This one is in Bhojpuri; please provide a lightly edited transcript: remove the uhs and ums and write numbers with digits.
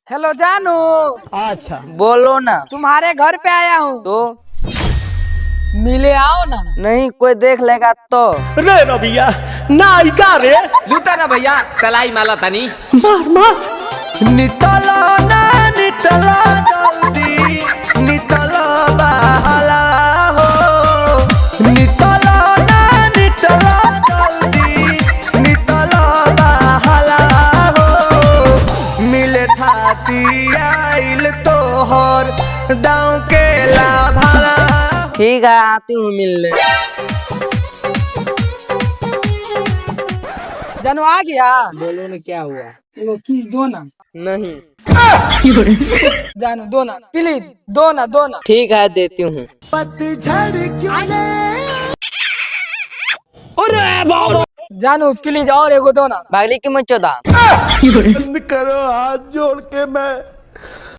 हेलो जानू। अच्छा बोलो ना। तुम्हारे घर पे आया हूँ, तो मिले आओ ना। नहीं कोई देख लेगा तो। रे रबिया नायिका रे लूटा ना भैया तलाई माला तनी मार मार नितला ना नितला जल्दी नितला बहला हो नितला ना नितला जल्दी नितला बहला हो मिले थाती आइल तोहर दाँव के लाभाला। ठीक है आती हूँ मिलने। जानू आ गया। बोलो ना क्या हुआ। एगो किस दो ना। नहीं जानू दो ना प्लीज, दो ना दो ना। ठीक है देती हूँ। जानू प्लीज और एगो दो ना। भागली की मत चौदह। करो हाथ जोड़ के मैं